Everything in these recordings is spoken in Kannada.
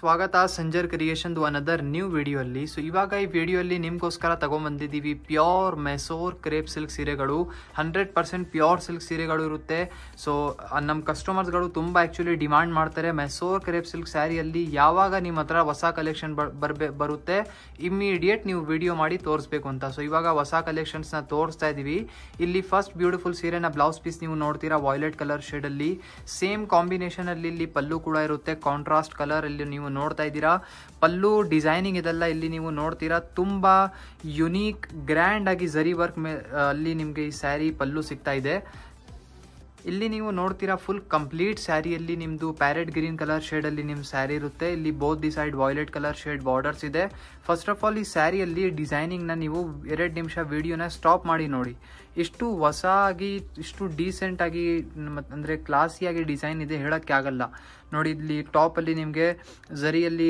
ಸ್ವಾಗತ Sanjar creation another new video ಅಲ್ಲಿ. ಸೊ ಇವಾಗ ಈ ವಿಡಿಯೋ ಅಲ್ಲಿ ನಿಮ್ಗೋಸ್ಕರ ತಗೊಂಡ್ಬಂದಿದ್ದೀವಿ ಪ್ಯೂರ್ ಮೆಸೋರ್ ಕ್ರೇಪ್ ಸಿಲ್ಕ್ ಸೀರೆಗಳು. 100% ಪ್ಯೂರ್ ಸಿಲ್ಕ್ ಸೀರೆಗಳು ಇರುತ್ತೆ. ಸೊ ನಮ್ಮ ಕಸ್ಟಮರ್ಸ್ಗಳು ತುಂಬಾ ಆಕ್ಚುಲಿ ಡಿಮಾಂಡ್ ಮಾಡ್ತಾರೆ ಮೆಸೋರ್ ಕ್ರೇಪ್ ಸಿಲ್ಕ್ ಸ್ಯಾರಿಯಲ್ಲಿ ಯಾವಾಗ ನಿಮ್ಮ ಹತ್ರ ಹೊಸ ಕಲೆಕ್ಷನ್ ಬರುತ್ತೆ ಇಮಿಡಿಯೇಟ್ ನೀವು ವಿಡಿಯೋ ಮಾಡಿ ತೋರಿಸ್ಬೇಕು ಅಂತ. ಸೊ ಇವಾಗ ಹೊಸ ಕಲೆಕ್ಷನ್ಸ್ ನ ತೋರಿಸ್ತಾ ಇದೀವಿ. ಇಲ್ಲಿ ಫಸ್ಟ್ ಬ್ಯೂಟಿಫುಲ್ ಸೀರೆನ ಬ್ಲೌಸ್ ಪೀಸ್ ನೀವು ನೋಡ್ತೀರಾ ವೈಲೆಟ್ ಕಲರ್ ಶೇಡ್ ಅಲ್ಲಿ. ಸೇಮ್ ಕಾಂಬಿನೇಷನ್ ಅಲ್ಲಿ ಇಲ್ಲಿ ಪಲ್ಲು ಕೂಡ ಇರುತ್ತೆ, ಕಾಂಟ್ರಾಸ್ಟ್ ಕಲರ್ ಅಲ್ಲಿ ನೀವು ನೋಡ್ತಾ ಇದ್ದೀರಾ. ಪಲ್ಲು ಡಿಸೈನಿಂಗ್ ಇದೆಲ್ಲ ಇಲ್ಲಿ ನೀವು ನೋಡ್ತೀರಾ. ತುಂಬಾ ಯುನೀಕ್ ಗ್ರ್ಯಾಂಡ್ ಆಗಿ ಜರಿ ವರ್ಕ್ ಅಲ್ಲಿ ನಿಮ್ಗೆ ಈ ಸ್ಯಾರಿ ಪಲ್ಲು ಸಿಗ್ತಾ ಇದೆ. ಇಲ್ಲಿ ನೀವು ನೋಡ್ತೀರಾ ಫುಲ್ ಕಂಪ್ಲೀಟ್ ಸ್ಯಾರಿಯಲ್ಲಿ ನಿಮ್ದು ಪ್ಯಾರೆಟ್ ಗ್ರೀನ್ ಕಲರ್ ಶೇಡ್ ಅಲ್ಲಿ ನಿಮ್ ಸ್ಯಾರಿ ಇರುತ್ತೆ. ಇಲ್ಲಿ both the side violet colour shade borders ಇದೆ. ಫಸ್ಟ್ ಆಫ್ ಆಲ್ ಈ ಸ್ಯಾರಿಯಲ್ಲಿ ಡಿಸೈನಿಂಗ್ ನ ನೀವು 2 ನಿಮಿಷ ವಿಡಿಯೋನ ಸ್ಟಾಪ್ ಮಾಡಿ ನೋಡಿ. ಇಷ್ಟು ಹೊಸ ಆಗಿ ಇಷ್ಟು ಡೀಸೆಂಟ್ ಆಗಿ ಅಂದ್ರೆ ಕ್ಲಾಸಿಯಾಗಿ ಡಿಸೈನ್ ಇದೆ ಹೇಳಕ್ಕೆ ಆಗಲ್ಲ. ನೋಡಿ ಇಲ್ಲಿ ಟಾಪ್ ಅಲ್ಲಿ ನಿಮ್ಗೆ ಜರಿಯಲ್ಲಿ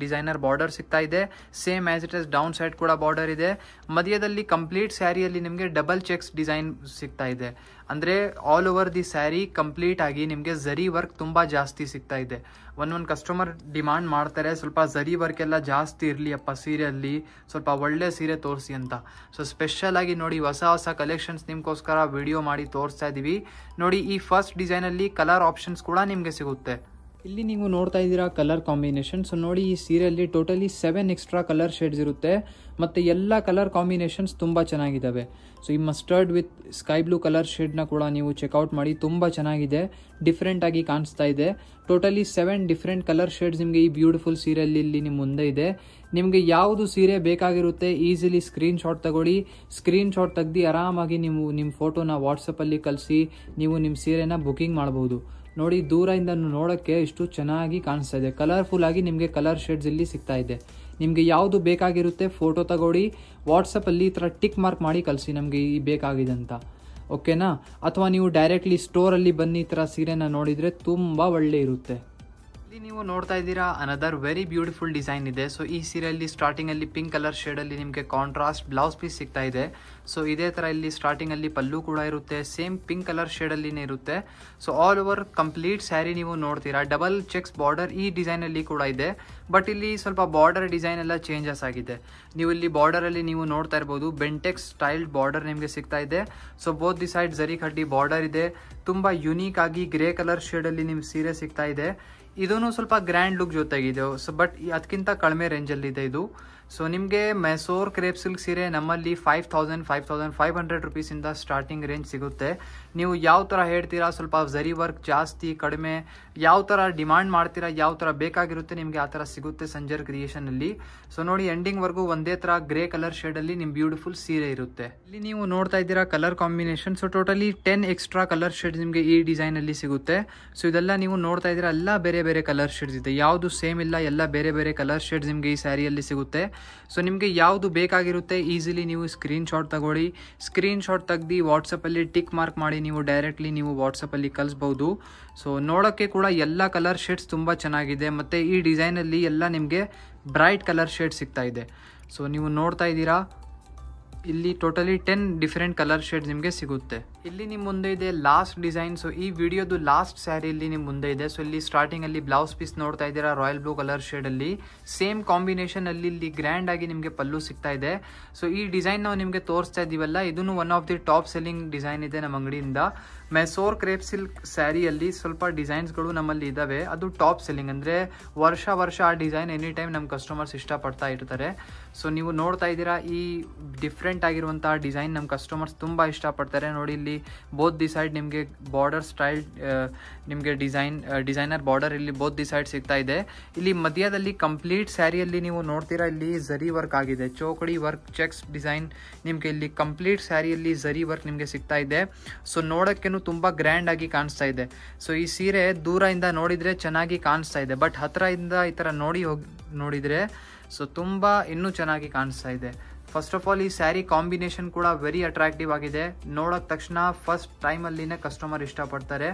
ಡಿಸೈನರ್ ಬಾರ್ಡರ್ ಸಿಗ್ತಾ ಇದೆ. Same as it is down side ಕೂಡ ಬಾರ್ಡರ್ ಇದೆ. ಮಧ್ಯದಲ್ಲಿ ಕಂಪ್ಲೀಟ್ ಸ್ಯಾರಿಯಲ್ಲಿ ನಿಮ್ಗೆ ಡಬಲ್ ಚೆಕ್ಸ್ ಡಿಸೈನ್ ಸಿಗ್ತಾ ಇದೆ. ಅಂದ್ರೆ all over the sari complete ಆಗಿ ನಿಮ್ಗೆ ಜರಿ ವರ್ಕ್ ತುಂಬಾ ಜಾಸ್ತಿ ಸಿಗ್ತಾ ಇದೆ. ಒಂದೊಂದು ಕಸ್ಟಮರ್ ಡಿಮಾಂಡ್ ಮಾಡ್ತಾರೆ ಸ್ವಲ್ಪ ಜರಿ ವರ್ಕ್ ಎಲ್ಲ ಜಾಸ್ತಿ ಇರಲಿ ಅಪ್ಪ ಸೀರೆಯಲ್ಲಿ, ಸ್ವಲ್ಪ ಒಳ್ಳೆ ಸೀರೆ ತೋರಿಸಿ ಅಂತ. ಸೊ ಸ್ಪೆಷಲ್ ಆಗಿ ನೋಡಿ ಹೊಸ ಕಲೆಕ್ಷನ್ಸ್ ನಿಮ್ಗೋಸ್ಕರ ವಿಡಿಯೋ ಮಾಡಿ ತೋರಿಸ್ತಾ ಇದೀವಿ. ನೋಡಿ ಈ ಫಸ್ಟ್ ಡಿಸೈನ್ ಅಲ್ಲಿ ಕಲರ್ ಆಪ್ಷನ್ಸ್ ಕೂಡ ನಿಮ್ಗೆ ಸಿಗುತ್ತೆ. ಇಲ್ಲಿ ನೀವು ನೋಡ್ತಾ ಇದ್ದೀರಾ ಕಲರ್ ಕಾಂಬಿನೇಷನ್. ಸೊ ನೋಡಿ ಈ ಸೀರೆಯಲ್ಲಿ ಟೋಟಲಿ 7 ಎಕ್ಸ್ಟ್ರಾ ಕಲರ್ ಶೇಡ್ಸ್ ಇರುತ್ತೆ. ಮತ್ತೆ ಎಲ್ಲ ಕಲರ್ ಕಾಂಬಿನೇಷನ್ಸ್ ತುಂಬಾ ಚೆನ್ನಾಗಿದ್ದಾವೆ. ಸೊ ಈ mustard with sky blue colour ಶೇಡ್ನ ಕೂಡ ನೀವು ಚೆಕ್ಔಟ್ ಮಾಡಿ, ತುಂಬಾ ಚೆನ್ನಾಗಿದೆ, ಡಿಫ್ರೆಂಟ್ ಆಗಿ ಕಾಣಿಸ್ತಾ ಇದೆ. ಟೋಟಲಿ 7 ಡಿಫ್ರೆಂಟ್ ಕಲರ್ ಶೇಡ್ಸ್ ನಿಮಗೆ ಈ ಬ್ಯೂಟಿಫುಲ್ ಸೀರೆಯಲ್ಲಿ ಇಲ್ಲಿ ನಿಮ್ಮ ಮುಂದೆ ಇದೆ. ನಿಮಗೆ ಯಾವುದು ಸೀರೆ ಬೇಕಾಗಿರುತ್ತೆ ಈಸಿಲಿ ಸ್ಕ್ರೀನ್ ಶಾಟ್ ತಗೊಳ್ಳಿ. ಸ್ಕ್ರೀನ್ ಶಾಟ್ ತೆಗ್ದು ಆರಾಮಾಗಿ ನೀವು ನಿಮ್ಮ ಫೋಟೋನ ವಾಟ್ಸಪ್ಪಲ್ಲಿ ಕಳಿಸಿ ನೀವು ನಿಮ್ಮ ಸೀರೆನ ಬುಕಿಂಗ್ ಮಾಡಬಹುದು. ನೋಡಿ ದೂರದಿಂದ ನೋಡೋಕ್ಕೆ ಇಷ್ಟು ಚೆನ್ನಾಗಿ ಕಾಣಿಸ್ತಾ ಇದೆ. ಕಲರ್ಫುಲ್ ಆಗಿ ನಿಮಗೆ ಕಲರ್ ಶೇಡ್ಸ್ ಇಲ್ಲಿ ಸಿಗ್ತಾ ಇದೆ. ನಿಮಗೆ ಯಾವುದು ಬೇಕಾಗಿರುತ್ತೆ ಫೋಟೋ ತಗೊಳ್ಳಿ, ವಾಟ್ಸಪ್ಪಲ್ಲಿ ಈ ಥರ ಟಿಕ್ ಮಾರ್ಕ್ ಮಾಡಿ ಕಳಿಸಿ ನಮಗೆ ಈ ಬೇಕಾಗಿದೆ ಅಂತ, ಓಕೆನಾ? ಅಥವಾ ನೀವು ಡೈರೆಕ್ಟ್ಲಿ ಸ್ಟೋರಲ್ಲಿ ಬನ್ನಿ ಈ ಥರ ಸೀರೆನ ನೋಡಿದರೆ ತುಂಬ ಒಳ್ಳೆ ಇರುತ್ತೆ. ಇಲ್ಲಿ ನೀವು ನೋಡ್ತಾ ಇದ್ದೀರಾ ಅನದರ್ ವೆರಿ ಬ್ಯೂಟಿಫುಲ್ ಡಿಸೈನ್ ಇದೆ. ಸೊ ಈ ಸೀರೆಯಲ್ಲಿ ಸ್ಟಾರ್ಟಿಂಗ್ ಅಲ್ಲಿ ಪಿಂಕ್ ಕಲರ್ ಶೇಡ್ ಅಲ್ಲಿ ನಿಮಗೆ ಕಾಂಟ್ರಾಸ್ಟ್ ಬ್ಲೌಸ್ ಪೀಸ್ ಸಿಗ್ತಾ ಇದೆ. ಸೊ ಇದೇ ತರ ಇಲ್ಲಿ ಸ್ಟಾರ್ಟಿಂಗ್ ಅಲ್ಲಿ ಪಲ್ಲು ಕೂಡ ಇರುತ್ತೆ, ಸೇಮ್ ಪಿಂಕ್ ಕಲರ್ ಶೇಡ್ ಅಲ್ಲಿನೇ ಇರುತ್ತೆ. So all over complete sari ನೀವು ನೋಡ್ತೀರಾ ಡಬಲ್ ಚೆಕ್ಸ್ ಬಾರ್ಡರ್ ಈ ಡಿಸೈನ್ ಅಲ್ಲಿ ಕೂಡ ಇದೆ. ಬಟ್ ಇಲ್ಲಿ ಸ್ವಲ್ಪ ಬಾರ್ಡರ್ ಡಿಸೈನ್ ಎಲ್ಲ ಚೇಂಜಸ್ ಆಗಿದೆ. ನೀವು ಇಲ್ಲಿ ಬಾರ್ಡರ್ ಅಲ್ಲಿ ನೀವು ನೋಡ್ತಾ ಇರಬಹುದು ಬೆಂಟೆಕ್ಸ್ ಸ್ಟೈಲ್ ಬಾರ್ಡರ್ ನಿಮಗೆ ಸಿಗ್ತಾ ಇದೆ. ಸೊ ಬೋತ್ ದಿ ಸೈಡ್ ಜರಿ ಕಡ್ಡಿ ಬಾರ್ಡರ್ ಇದೆ. ತುಂಬಾ ಯುನೀಕ್ ಆಗಿ ಗ್ರೇ ಕಲರ್ ಶೇಡ್ ಅಲ್ಲಿ ನಿಮ್ಗೆ ಸೀರೆ ಸಿಗ್ತಾ ಇದೆ. ಇದೂ ಸ್ವಲ್ಪ ಗ್ರ್ಯಾಂಡ್ ಲುಕ್ ಜೊತೆಗಿದೆ. ಸೊ ಬಟ್ ಅದಕ್ಕಿಂತ ಕಡಿಮೆ ರೇಂಜಲ್ಲಿ ಇದೆ ಇದು. ಸೊ ನಿಮಗೆ ಮೆಸೋರ್ ಕ್ರೇಪ್ ಸಿಲ್ಕ್ ಸೀರೆ ನಮ್ಮಲ್ಲಿ 5,500 ರುಪೀಸಿಂದ ಸ್ಟಾರ್ಟಿಂಗ್ ರೇಂಜ್ ಸಿಗುತ್ತೆ. ನೀವು ಯಾವ ಥರ ಹೇಳ್ತೀರಾ, ಸ್ವಲ್ಪ ಜರಿ ವರ್ಕ್ ಜಾಸ್ತಿ ಕಡಿಮೆ, ಯಾವ ಥರ ಡಿಮಾಂಡ್ ಮಾಡ್ತೀರಾ, ಯಾವ ಥರ ಬೇಕಾಗಿರುತ್ತೆ ನಿಮಗೆ ಆ ಥರ ಸಿಗುತ್ತೆ ಸಂಜರ್ ಕ್ರಿಯೇಷನಲ್ಲಿ. ಸೊ ನೋಡಿ ಎಂಡಿಂಗ್ವರೆಗೂ ಒಂದೇ ಥರ ಗ್ರೇ ಕಲರ್ ಶೇಡಲ್ಲಿ ನಿಮ್ಮ ಬ್ಯೂಟಿಫುಲ್ ಸೀರೆ ಇರುತ್ತೆ. ಇಲ್ಲಿ ನೀವು ನೋಡ್ತಾ ಇದ್ದೀರಾ colour combination. So totally 10 extra colour shades ನಿಮಗೆ ಈ ಡಿಸೈನಲ್ಲಿ ಸಿಗುತ್ತೆ. ಸೊ ಇದೆಲ್ಲ ನೀವು ನೋಡ್ತಾ ಇದ್ದೀರಾ ಎಲ್ಲ ಬೇರೆ ಬೇರೆ ಕಲರ್ ಶೇಡ್ಸ್ ಇದೆ, ಯಾವುದು ಸೇಮ್ ಇಲ್ಲ, ಎಲ್ಲ ಬೇರೆ ಬೇರೆ ಕಲರ್ ಶೇಡ್ಸ್ ನಿಮಗೆ ಈ ಸ್ಯಾರಿಯಲ್ಲಿ ಸಿಗುತ್ತೆ. ಸೊ ನಿಮಗೆ ಯಾವುದು ಬೇಕಾಗಿರುತ್ತೆ ಈಸಿಲಿ ನೀವು ಸ್ಕ್ರೀನ್ ಶಾಟ್ ತಗೊಳ್ಳಿ. ಸ್ಕ್ರೀನ್ ಶಾಟ್ ತೆಗ್ದು ವಾಟ್ಸಪ್ಪಲ್ಲಿ ಟಿಕ್ ಮಾರ್ಕ್ ಮಾಡಿ ನೀವು ಡೈರೆಕ್ಟ್ಲಿ ನೀವು ವಾಟ್ಸಪ್ಪಲ್ಲಿ ಕಳಿಸ್ಬಹುದು. ಸೊ ನೋಡೋಕ್ಕೆ ಕೂಡ ಎಲ್ಲ ಕಲರ್ ಶೇಡ್ಸ್ ತುಂಬ ಚೆನ್ನಾಗಿದೆ. ಮತ್ತು ಈ ಡಿಸೈನಲ್ಲಿ ಎಲ್ಲ ನಿಮಗೆ ಬ್ರೈಟ್ ಕಲರ್ ಶೇಡ್ ಸಿಗ್ತಾ ಇದೆ. ಸೊ ನೀವು ನೋಡ್ತಾ ಇದ್ದೀರಾ ಇಲ್ಲಿ ಟೋಟಲಿ 10 ಡಿಫರೆಂಟ್ ಕಲರ್ ಶೇಡ್ಸ್ ನಿಮಗೆ ಸಿಗುತ್ತೆ. ಇಲ್ಲಿ ನಿಮ್ಮ ಮುಂದೆ ಇದೆ ಲಾಸ್ಟ್ ಡಿಸೈನ್. ಸೊ ಈ ವಿಡಿಯೋದು ಲಾಸ್ಟ್ ಸ್ಯಾರಿ ಇಲ್ಲಿ ನಿಮ್ಮ ಮುಂದೆ ಇದೆ. ಸೊ ಇಲ್ಲಿ ಸ್ಟಾರ್ಟಿಂಗ್ ಅಲ್ಲಿ ಬ್ಲೌಸ್ ಪೀಸ್ ನೋಡ್ತಾ ಇದ್ದೀರಾ ರಾಯಲ್ ಬ್ಲೂ ಕಲರ್ ಶೇಡ್ ಅಲ್ಲಿ. ಸೇಮ್ ಕಾಂಬಿನೇಷನ್ ಅಲ್ಲಿ ಇಲ್ಲಿ ಗ್ರ್ಯಾಂಡ್ ಆಗಿ ನಿಮಗೆ ಪಲ್ಲು ಸಿಗ್ತಾ ಇದೆ. ಸೊ ಈ ಡಿಸೈನ್ ನಾವು ನಿಮಗೆ ತೋರಿಸ್ತಾ ಇದೀವಲ್ಲ ಇದನ್ನು one of the top selling design ಇದೆ ನಮ್ಮ ಅಂಗಡಿಯಿಂದ. ಮೆಸೋರ್ ಕ್ರೇಪ್ ಸಿಲ್ಕ್ ಸ್ಯಾರಿಯಲ್ಲಿ ಸ್ವಲ್ಪ ಡಿಸೈನ್ಸ್ಗಳು ನಮ್ಮಲ್ಲಿ ಇದಾವೆ, ಅದು ಟಾಪ್ ಸೆಲ್ಲಿಂಗ್. ಅಂದರೆ ವರ್ಷ ಆ ಡಿಸೈನ್ ಎನಿ ಟೈಮ್ ನಮ್ಮ ಕಸ್ಟಮರ್ಸ್ ಇಷ್ಟಪಡ್ತಾ ಇರ್ತಾರೆ. ಸೊ ನೀವು ನೋಡ್ತಾ ಇದ್ದೀರಾ ಈ ಡಿಫ್ರೆಂಟ್ ಆಗಿರುವಂತಹ ಡಿಸೈನ್ ನಮ್ಮ ಕಸ್ಟಮರ್ಸ್ ತುಂಬ ಇಷ್ಟಪಡ್ತಾರೆ. ನೋಡಿ ಇಲ್ಲಿ ಬೋತ್ ದಿ ಸೈಡ್ ನಿಮಗೆ ಬಾರ್ಡರ್ ಸ್ಟೈಲ್ ನಿಮಗೆ ಡಿಸೈನರ್ ಬಾರ್ಡರ್ ಇಲ್ಲಿ ಬೋತ್ ದಿ ಸೈಡ್ ಸಿಗ್ತಾ ಇದೆ. ಇಲ್ಲಿ ಮಧ್ಯದಲ್ಲಿ ಕಂಪ್ಲೀಟ್ ಸ್ಯಾರಿಯಲ್ಲಿ ನೀವು ನೋಡ್ತೀರಾ ಇಲ್ಲಿ ಜರಿ ವರ್ಕ್ ಆಗಿದೆ, ಚೌಕಡಿ ವರ್ಕ್ ಚೆಕ್ಸ್ ಡಿಸೈನ್ ನಿಮಗೆ ಇಲ್ಲಿ ಕಂಪ್ಲೀಟ್ ಸ್ಯಾರಿಯಲ್ಲಿ ಜರಿ ವರ್ಕ್ ನಿಮಗೆ ಸಿಗ್ತಾ ಇದೆ. ಸೊ ನೋಡೋಕ್ಕೇನು ತುಂಬಾ ಗ್ರ್ಯಾಂಡ್ ಆಗಿ ಕಾಣಿಸ್ತಾ ಇದೆ. ಸೊ ಈ ಸೀರೆ ದೂರದಿಂದ ನೋಡಿದ್ರೆ ಚೆನ್ನಾಗಿ ಕಾಣಿಸ್ತಾ ಇದೆ, ಬಟ್ ಹತ್ರದಿಂದ ಈ ತರ ನೋಡಿದ್ರೆ ಸೊ ತುಂಬಾ ಇನ್ನೂ ಚೆನ್ನಾಗಿ ಕಾಣಿಸ್ತಾ ಇದೆ. ಫಸ್ಟ್ ಆಫ್ ಆಲ್ ಈ ಸ್ಯಾರಿ ಕಾಂಬಿನೇಷನ್ ಕೂಡ ವೆರಿ ಅಟ್ರಾಕ್ಟಿವ್ ಆಗಿದೆ. ನೋಡೋಕ್ ತಕ್ಷಣ ಫಸ್ಟ್ ಟೈಮಲ್ಲಿನೇ ಕಸ್ಟಮರ್ ಇಷ್ಟಪಡ್ತಾರೆ.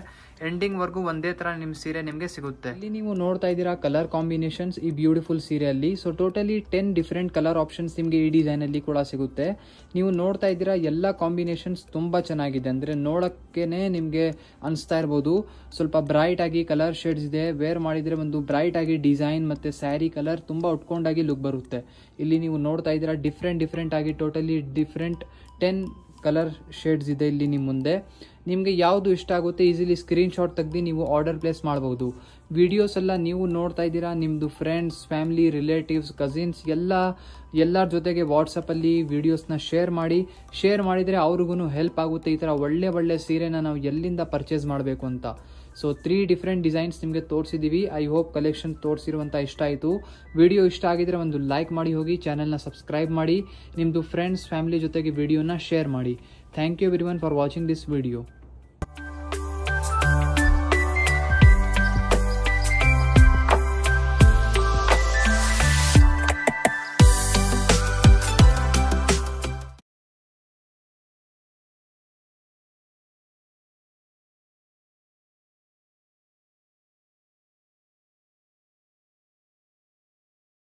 ಎಂಡಿಂಗ್ ವರ್ಗೂ ಒಂದೇ ತರ ನಿಮ್ ಸೀರೆ ನಿಮ್ಗೆ ಸಿಗುತ್ತೆ. ಇಲ್ಲಿ ನೀವು ನೋಡ್ತಾ ಇದ್ದೀರಾ ಕಲರ್ ಕಾಂಬಿನೇಷನ್ಸ್ ಈ ಬ್ಯೂಟಿಫುಲ್ ಸೀರೆಯಲ್ಲಿ. So totally 10 different colour options ನಿಮಗೆ ಈ ಡಿಸೈನ್ ಅಲ್ಲಿ ಕೂಡ ಸಿಗುತ್ತೆ. ನೀವು ನೋಡ್ತಾ ಇದ್ದೀರಾ ಎಲ್ಲ ಕಾಂಬಿನೇಷನ್ಸ್ ತುಂಬಾ ಚೆನ್ನಾಗಿದೆ. ಅಂದ್ರೆ ನೋಡಕ್ಕೇನೆ ನಿಮ್ಗೆ ಅನಿಸ್ತಾ ಇರ್ಬೋದು ಸ್ವಲ್ಪ ಬ್ರೈಟ್ ಆಗಿ ಕಲರ್ ಶೇಡ್ಸ್ ಇದೆ. ವೇರ್ ಮಾಡಿದ್ರೆ ಒಂದು ಬ್ರೈಟ್ ಆಗಿ ಡಿಸೈನ್ ಮತ್ತೆ ಸ್ಯಾರಿ ಕಲರ್ ತುಂಬಾ ಉಟ್ಕೊಂಡಾಗಿ ಲುಕ್ ಬರುತ್ತೆ. ಇಲ್ಲಿ ನೀವು ನೋಡ್ತಾ ಇದ್ದೀರಾ ಡಿಫ್ರೆಂಟ್ ಆಗಿ ಟೋಟಲಿ ಡಿಫ್ರೆಂಟ್ 10 ಕಲರ್ ಶೇಡ್ಸ್ ಇದೆ ಇಲ್ಲಿ ನಿಮ್ಮ ಮುಂದೆ. ನಿಮಗೆ ಯಾವುದು ಇಷ್ಟ ಆಗುತ್ತೆ ಈಸಿಲಿ ಸ್ಕ್ರೀನ್ ಶಾಟ್ ತೆಗೆದು ನೀವು ಆರ್ಡರ್ ಪ್ಲೇಸ್ ಮಾಡಬಹುದು. ವಿಡಿಯೋಸ್ ಎಲ್ಲ ನೀವು ನೋಡ್ತಾ ಇದ್ದೀರಾ ನಿಮ್ಮದು ಫ್ರೆಂಡ್ಸ್, ಫ್ಯಾಮಿಲಿ, ರಿಲೇಟಿವ್ಸ್, ಕಸಿನ್ಸ್ ಎಲ್ಲರ ಜೊತೆಗೆ ವಾಟ್ಸಪ್ಪಲ್ಲಿ ವಿಡಿಯೋಸ್ನ ಶೇರ್ ಮಾಡಿದರೆ ಅವ್ರಿಗೂ ಹೆಲ್ಪ್ ಆಗುತ್ತೆ. ಈ ಥರ ಒಳ್ಳೆ ಸೀರೆನ ನಾವು ಎಲ್ಲಿಂದ ಪರ್ಚೇಸ್ ಮಾಡಬೇಕು ಅಂತ. ಸೊ 3 ಡಿಫ್ರೆಂಟ್ ಡಿಸೈನ್ಸ್ ನಿಮಗೆ ತೋರಿಸಿದ್ದೀವಿ. ಐ ಹೋಪ್ ಕಲೆಕ್ಷನ್ ತೋರಿಸಿರುವಂಥ ಇಷ್ಟ ಆಯಿತು. ವಿಡಿಯೋ ಇಷ್ಟ ಆಗಿದ್ರೆ ಒಂದು ಲೈಕ್ ಮಾಡಿ ಹೋಗಿ, ಚಾನಲ್ನ ಸಬ್ಸ್ಕ್ರೈಬ್ ಮಾಡಿ, ನಿಮ್ಮದು ಫ್ರೆಂಡ್ಸ್ ಫ್ಯಾಮಿಲಿ ಜೊತೆಗೆ ವಿಡಿಯೋನ ಶೇರ್ ಮಾಡಿ. Thank you everyone for watching this video.